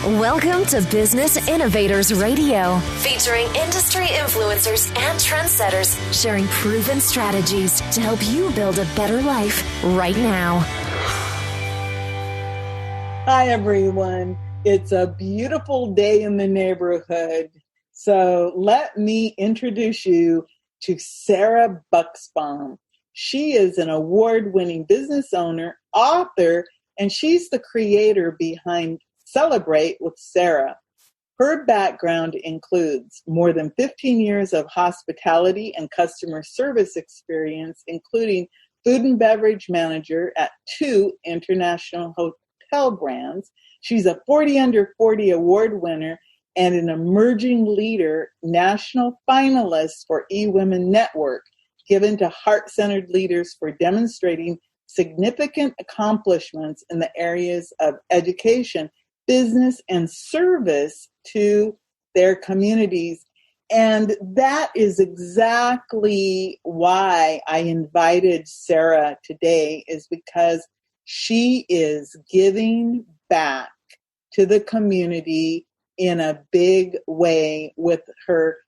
Welcome to Business Innovators Radio, featuring industry influencers and trendsetters sharing proven strategies to help you build a better life right now. Hi, everyone. It's a beautiful day in the neighborhood. So let me introduce you to Sarah Buxbaum. She is an award-winning business owner, author, and she's the creator behind Celebrate with Sarah. Her background includes more than 15 years of hospitality and customer service experience, including Food and Beverage Manager at 2 international hotel brands. She's a 40 Under 40 award winner and an Emerging Leader National Finalist for eWomen Network, given to heart-centered leaders for demonstrating significant accomplishments in the areas of education, business, and service to their communities. And that is exactly why I invited Sarah today, is because she is giving back to the community in a big way with her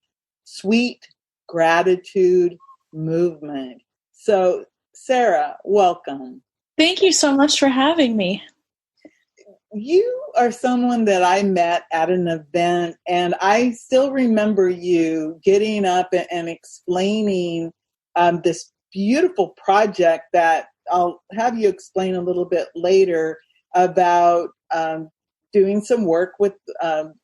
Sweet Gratitude movement. So, Sarah, welcome. Thank you so much for having me. You are someone that I met at an event, and I still remember you getting up and explaining this beautiful project that I'll have you explain a little bit later about doing some work with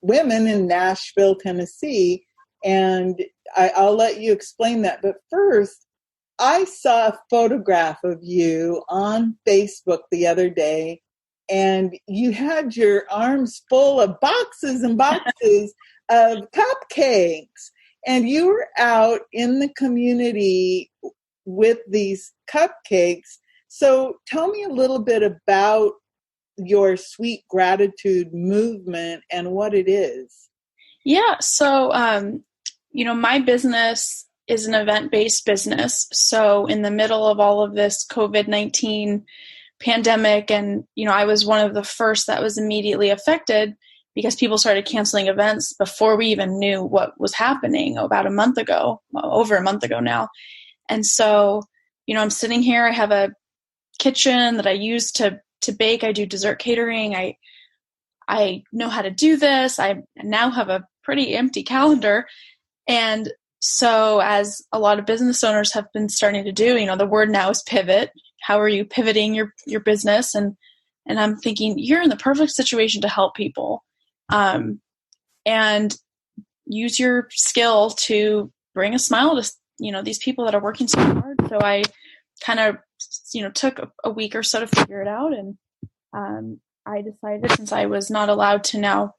women in Nashville, Tennessee. And I'll let you explain that. But first, I saw a photograph of you on Facebook the other day, and you had your arms full of boxes and boxes of cupcakes. And you were out in the community with these cupcakes. So tell me a little bit about your Sweet Gratitude movement and what it is. Yeah. So, my business is an event-based business. So in the middle of all of this COVID-19 pandemic, and, I was one of the first that was immediately affected because people started canceling events before we even knew what was happening about a month ago, over a month ago now. And so, I'm sitting here, I have a kitchen that I use to bake. I do dessert catering. I know how to do this. I now have a pretty empty calendar. And so as a lot of business owners have been starting to do, the word now is pivot. How are you pivoting your business? And I'm thinking, you're in the perfect situation to help people, and use your skill to bring a smile to, these people that are working so hard. So I kind of, took a week or so to figure it out. And I decided, since I was not allowed to now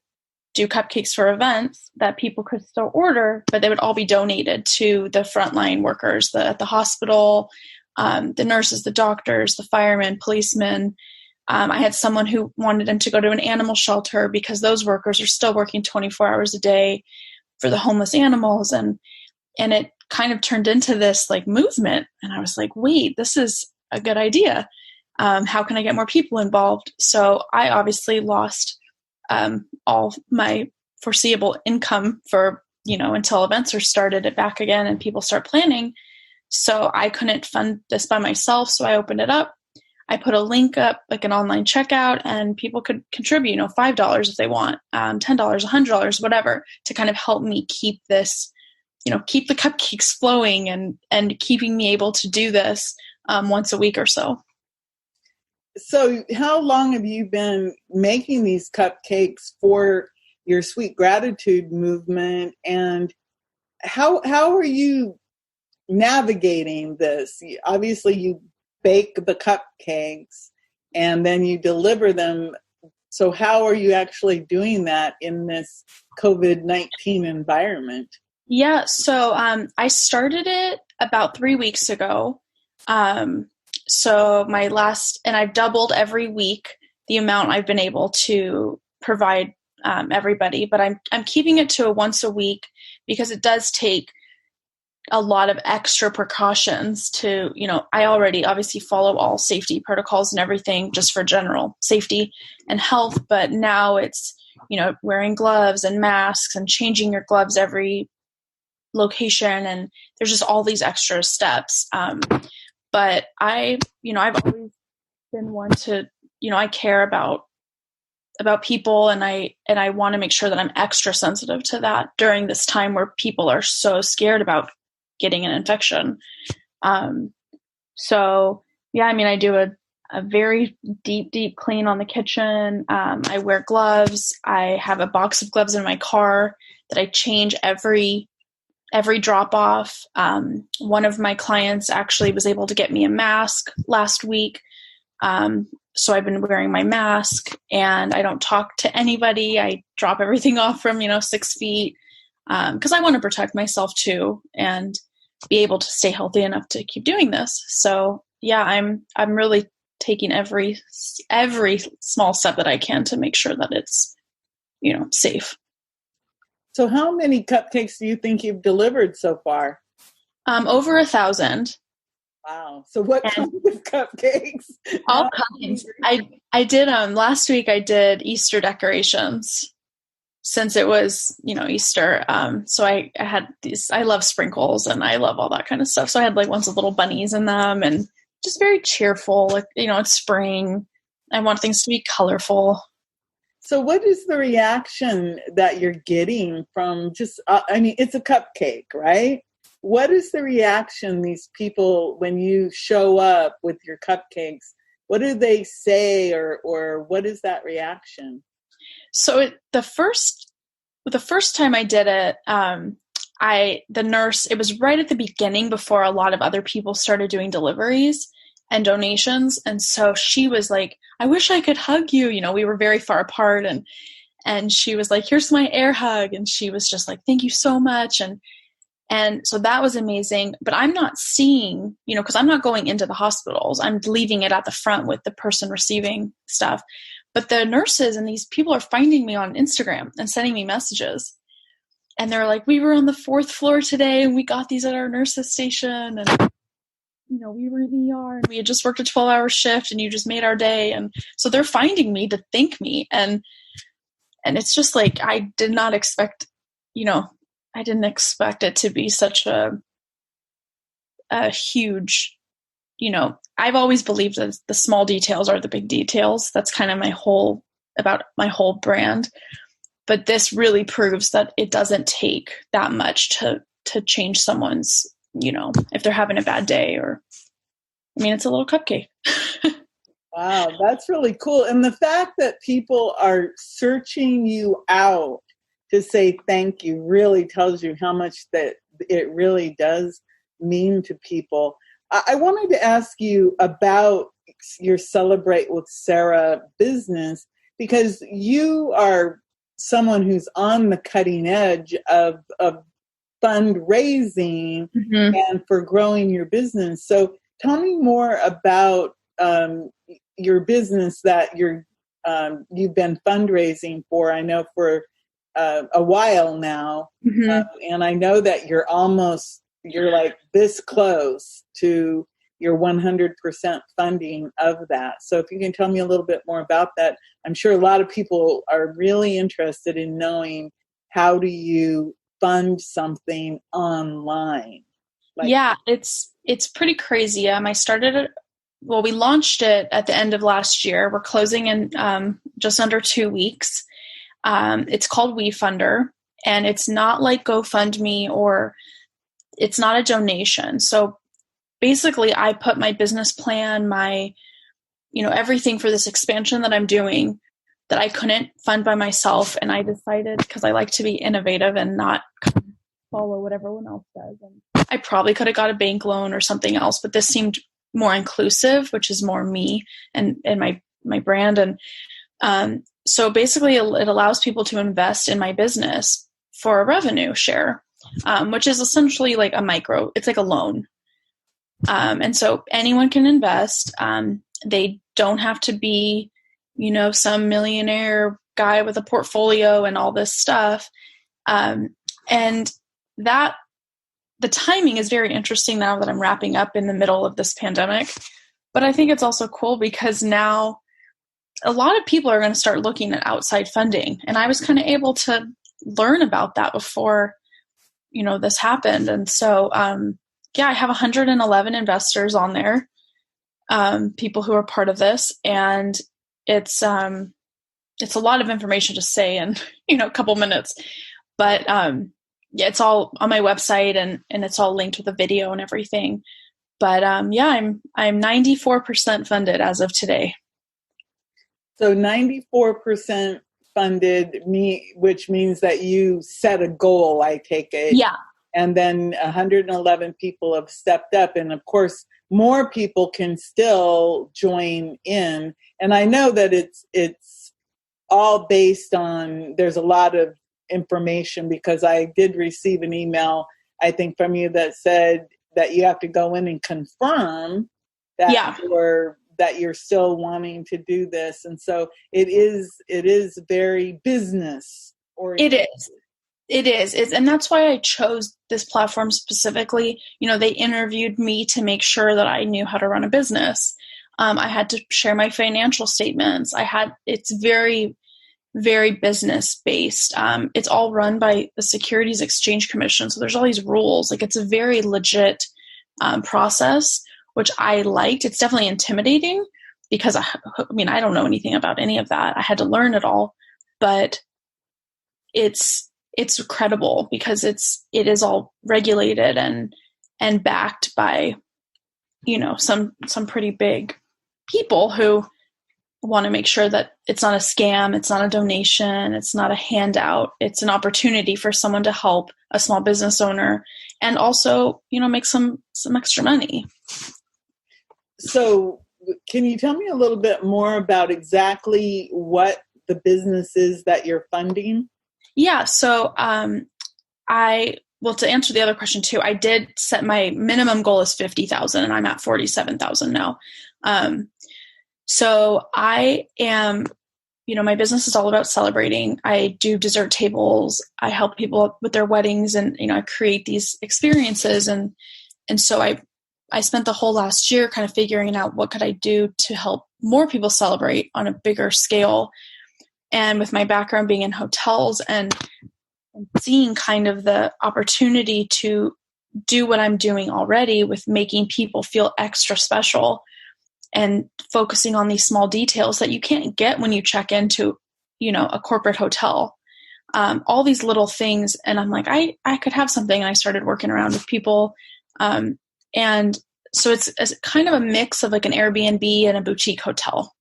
do cupcakes for events, that people could still order, but they would all be donated to the frontline workers at the hospital, the nurses, the doctors, the firemen, policemen. I had someone who wanted them to go to an animal shelter because those workers are still working 24 hours a day for the homeless animals. And it kind of turned into this movement. And I was like, wait, this is a good idea. How can I get more people involved? So I obviously lost all my foreseeable income for, until events are started it back again and people start planning. So I couldn't fund this by myself. So I opened it up. I put a link up, like an online checkout, and people could contribute, $5 if they want, $10, $100, whatever, to kind of help me keep this, keep the cupcakes flowing and keeping me able to do this once a week or so. So how long have you been making these cupcakes for your Sweet Gratitude movement, and how are you navigating this? Obviously, you bake the cupcakes and then you deliver them. So how are you actually doing that in this COVID-19 environment? Yeah, so I started it about 3 weeks ago. So and I've doubled every week the amount I've been able to provide everybody, but I'm keeping it to a once a week because it does take a lot of extra precautions to, I already obviously follow all safety protocols and everything just for general safety and health, but now it's, wearing gloves and masks and changing your gloves every location. And there's just all these extra steps. But I've always been one to, I care about people, and I want to make sure that I'm extra sensitive to that during this time where people are so scared about getting an infection. So yeah, I do a very deep clean on the kitchen. I wear gloves. I have a box of gloves in my car that I change every drop off. One of my clients actually was able to get me a mask last week. So I've been wearing my mask, and I don't talk to anybody. I drop everything off from, 6 feet, because I want to protect myself too and be able to stay healthy enough to keep doing this. So yeah, I'm really taking every small step that I can to make sure that it's, safe. So how many cupcakes do you think you've delivered so far? Over 1,000. Wow. So what kind of cupcakes? All kinds. I did, last week I did Easter decorations since it was, Easter. So I had these, I love sprinkles and I love all that kind of stuff. So I had like ones with little bunnies in them and just very cheerful, like, it's spring. I want things to be colorful. So what is the reaction that you're getting from just, it's a cupcake, right? What is the reaction these people, when you show up with your cupcakes, what do they say or what is that reaction? So the first time I did it, the nurse, it was right at the beginning before a lot of other people started doing deliveries and donations. And so she was like, I wish I could hug you. We were very far apart, and she was like, here's my air hug. And she was just like, thank you so much. And so that was amazing, but I'm not seeing, because I'm not going into the hospitals. I'm leaving it at the front with the person receiving stuff. But the nurses and these people are finding me on Instagram and sending me messages. And they're like, we were on the 4th floor today and we got these at our nurses station. And, we were in the ER and we had just worked a 12-hour shift and you just made our day. And so they're finding me to thank me. And it's just like, I did not expect, I didn't expect it to be such a huge, I've always believed that the small details are the big details. That's kind of my whole brand. But this really proves that it doesn't take that much to change someone's, if they're having a bad day it's a little cupcake. Wow, that's really cool. And the fact that people are searching you out to say thank you really tells you how much that it really does mean to people. I wanted to ask you about your Celebrate with Sarah business, because you are someone who's on the cutting edge of fundraising and for growing your business. So tell me more about your business that you've been fundraising for. I know for a while now, and I know that you're like this close to your 100% funding of that. So if you can tell me a little bit more about that, I'm sure a lot of people are really interested in knowing, how do you fund something online? Yeah, it's pretty crazy. I started it. Well, we launched it at the end of last year. We're closing in just under 2 weeks. It's called WeFunder, and it's not like GoFundMe, or it's not a donation. So basically I put my business plan, my, everything for this expansion that I'm doing that I couldn't fund by myself. And I decided, because I like to be innovative and not follow what everyone else does. And I probably could have got a bank loan or something else, but this seemed more inclusive, which is more me and my brand. And so basically it allows people to invest in my business for a revenue share, which is essentially like it's like a loan. And so anyone can invest. They don't have to be, some millionaire guy with a portfolio and all this stuff. And that the timing is very interesting now that I'm wrapping up in the middle of this pandemic. But I think it's also cool because now a lot of people are going to start looking at outside funding. And I was kind of able to learn about that before, this happened. And so, I have 111 investors on there, people who are part of this. And it's a lot of information to say in, a couple minutes, but, it's all on my website and it's all linked with a video and everything. But, I'm 94% funded as of today. So 94% funded, which means that you set a goal, I take it. Yeah. And then 111 people have stepped up. And of course, more people can still join in. And I know that it's all based on, there's a lot of information, because I did receive an email, I think, from you that said that you have to go in and confirm that you're still wanting to do this. And so it is very business oriented. It is. And that's why I chose this platform specifically. They interviewed me to make sure that I knew how to run a business. I had to share my financial statements. It's very, very business based. It's all run by the Securities Exchange Commission. So there's all these rules. Like, it's a very legit process, which I liked. It's definitely intimidating because I don't know anything about any of that. I had to learn it all, but it's credible because it is all regulated and backed by, some pretty big people who want to make sure that it's not a scam, it's not a donation, it's not a handout. It's an opportunity for someone to help a small business owner and also, make some extra money. So can you tell me a little bit more about exactly what the business is that you're funding? Yeah. So to answer the other question too, I did set my minimum goal is 50,000 and I'm at 47,000 now. So I am, my business is all about celebrating. I do dessert tables. I help people with their weddings and, I create these experiences. And so I spent the whole last year kind of figuring out what could I do to help more people celebrate on a bigger scale. And with my background being in hotels and seeing kind of the opportunity to do what I'm doing already with making people feel extra special and focusing on these small details that you can't get when you check into, a corporate hotel, all these little things. And I'm like, I could have something. And I started working around with people. And so it's kind of a mix of like an Airbnb and a boutique hotel.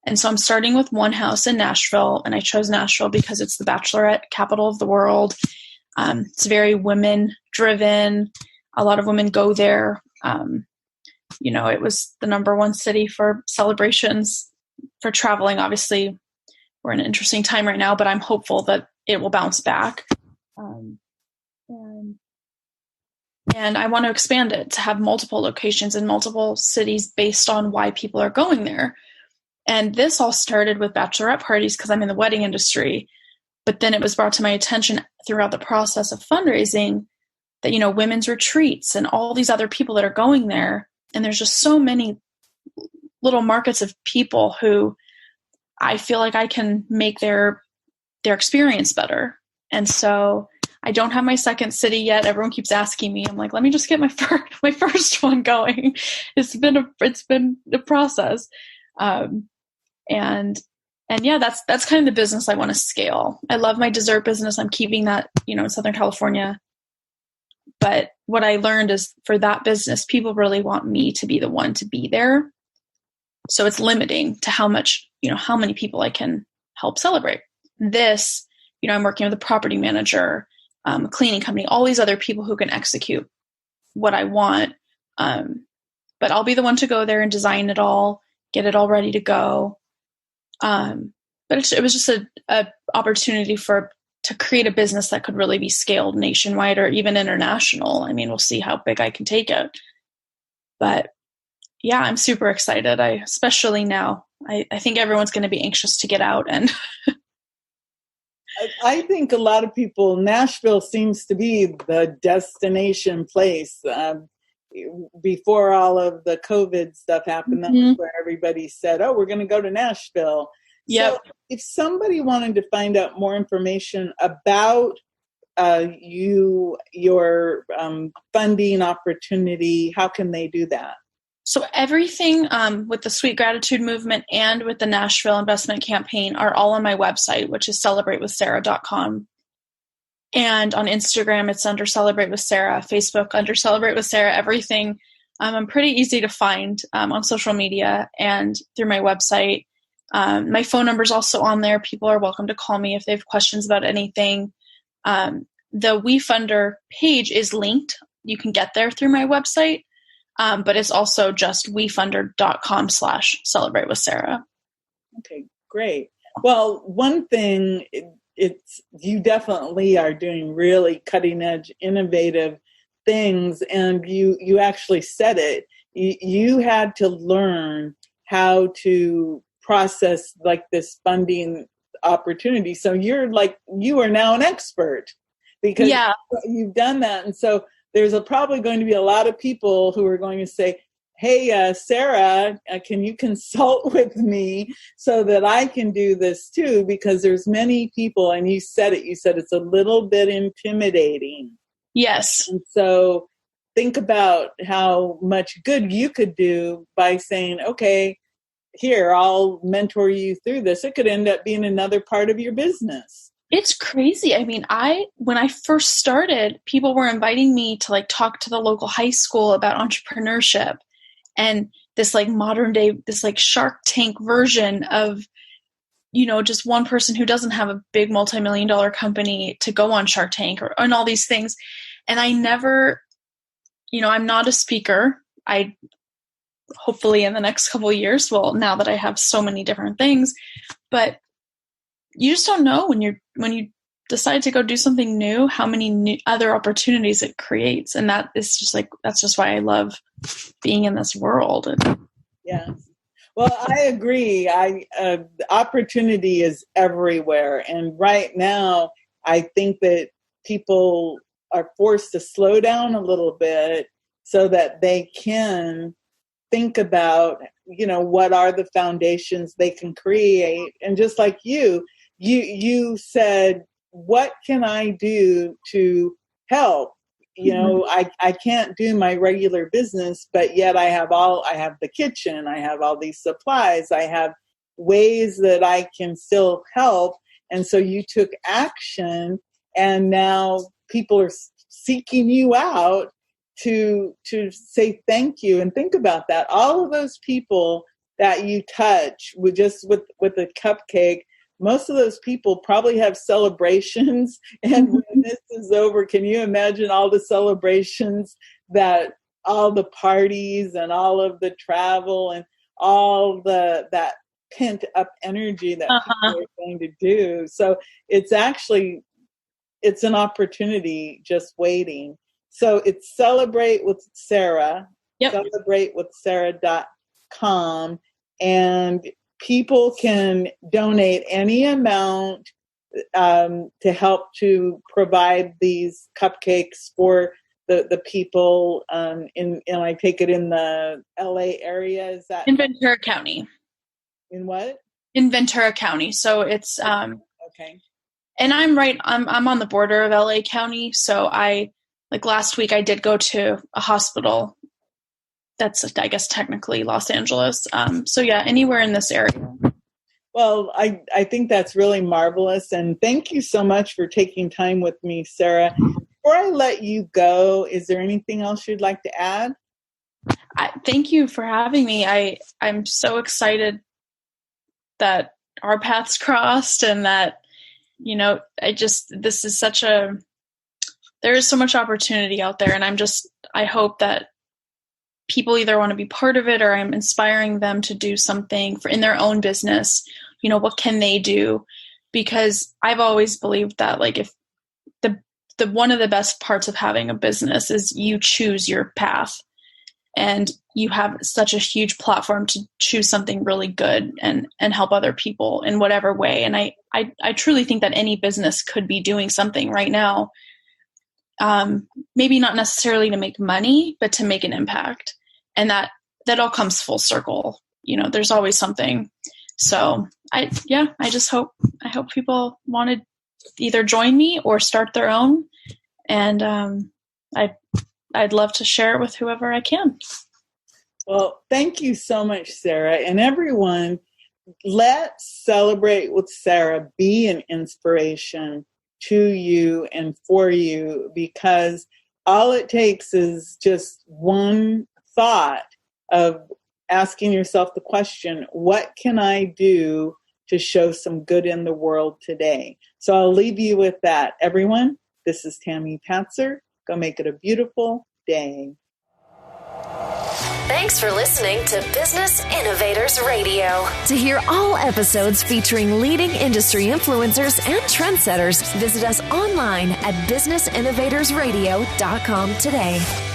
And so I'm starting with one house in Nashville, and I chose Nashville because it's the bachelorette capital of the world. It's very women driven. A lot of women go there. It was the number one city for celebrations, for traveling. Obviously, we're in an interesting time right now, but I'm hopeful that it will bounce back. And I want to expand it to have multiple locations in multiple cities based on why people are going there. And this all started with bachelorette parties because I'm in the wedding industry. But then it was brought to my attention throughout the process of fundraising that, women's retreats and all these other people that are going there. And there's just so many little markets of people who I feel like I can make their experience better. And so I don't have my second city yet. Everyone keeps asking me. I'm like, let me just get my first one going. It's been a process. And that's kind of the business I want to scale. I love my dessert business. I'm keeping that, in Southern California. But what I learned is for that business, people really want me to be the one to be there. So it's limiting to how many people I can help celebrate. This, I'm working with a property manager, a cleaning company, all these other people who can execute what I want. But I'll be the one to go there and design it all, get it all ready to go. But it was just a opportunity to create a business that could really be scaled nationwide or even international. I mean, we'll see how big I can take it. But yeah, I'm super excited. Especially now, I think everyone's going to be anxious to get out. And I think a lot of people, Nashville seems to be the destination place. before all of the COVID stuff happened, that was where everybody said, oh, we're going to go to Nashville. Yep. So if somebody wanted to find out more information about your funding opportunity, how can they do that? So everything with the Sweet Gratitude Movement and with the Nashville Investment Campaign are all on my website, which is celebratewithsarah.com. And on Instagram, it's under Celebrate with Sarah. Facebook, under Celebrate with Sarah. Everything. I'm pretty easy to find on social media and through my website. My phone number is also on there. People are welcome to call me if they have questions about anything. The WeFunder page is linked. You can get there through my website. But it's also just wefunder.com/celebrate with Sarah. Okay, great. Well, one thing, it's you definitely are doing really cutting edge, innovative things, and you actually said it. You had to learn how to process like this funding opportunity. So you are now an expert because you've done that, and so there's probably going to be a lot of people who are going to say, hey, Sarah, can you consult with me so that I can do this too? Because there's many people, and you said it's a little bit intimidating. Yes. And so think about how much good you could do by saying, okay, here, I'll mentor you through this. It could end up being another part of your business. It's crazy. I mean, when I first started, people were inviting me to like talk to the local high school about entrepreneurship and this like modern day, this like Shark Tank version of, just one person who doesn't have a big multi-million-dollar company to go on Shark Tank and all these things. And I never, I'm not a speaker. I hopefully in the next couple of years, well, now that I have so many different things, but you just don't know when you decide to go do something new, how many new other opportunities it creates. And that's just why I love being in this world. Yeah. Well, I agree. Opportunity is everywhere. And right now, I think that people are forced to slow down a little bit so that they can think about, what are the foundations they can create. And just like you said, what can I do to help? I can't do my regular business, but yet I have the kitchen, I have all these supplies, I have ways that I can still help. And so you took action, and now people are seeking you out to say thank you. And think about that. All of those people that you touch with a cupcake, most of those people probably have celebrations. And when this is over, can you imagine all the celebrations, that all the parties and all of the travel and all that pent up energy that people are going to do? So it's an opportunity just waiting. So it's Celebrate with Sarah, celebratewithsarah.com, and people can donate any amount to help to provide these cupcakes for the people and I take it in the LA area. Is that in Ventura County? In what? In Ventura County. So it's okay. And I'm on the border of LA County. So last week I did go to a hospital that's, I guess, technically Los Angeles. So yeah, anywhere in this area. Well, I think that's really marvelous. And thank you so much for taking time with me, Sarah. Before I let you go, is there anything else you'd like to add? Thank you for having me. I'm so excited that our paths crossed and that, there is so much opportunity out there. And I hope that people either want to be part of it or I'm inspiring them to do something in their own business. What can they do? Because I've always believed that if the one of the best parts of having a business is you choose your path and you have such a huge platform to choose something really good and help other people in whatever way. And I truly think that any business could be doing something right now maybe not necessarily to make money, but to make an impact. And that all comes full circle. There's always something. So I hope people want to either join me or start their own. And I'd love to share it with whoever I can. Well, thank you so much, Sarah. And everyone, let's celebrate with Sarah, be an inspiration to you and for you, because all it takes is just one thought of asking yourself the question, what can I do to show some good in the world today? So I'll leave you with that. Everyone, this is Tammy Patzer. Go make it a beautiful day. Thanks for listening to Business Innovators Radio. To hear all episodes featuring leading industry influencers and trendsetters, visit us online at businessinnovatorsradio.com today.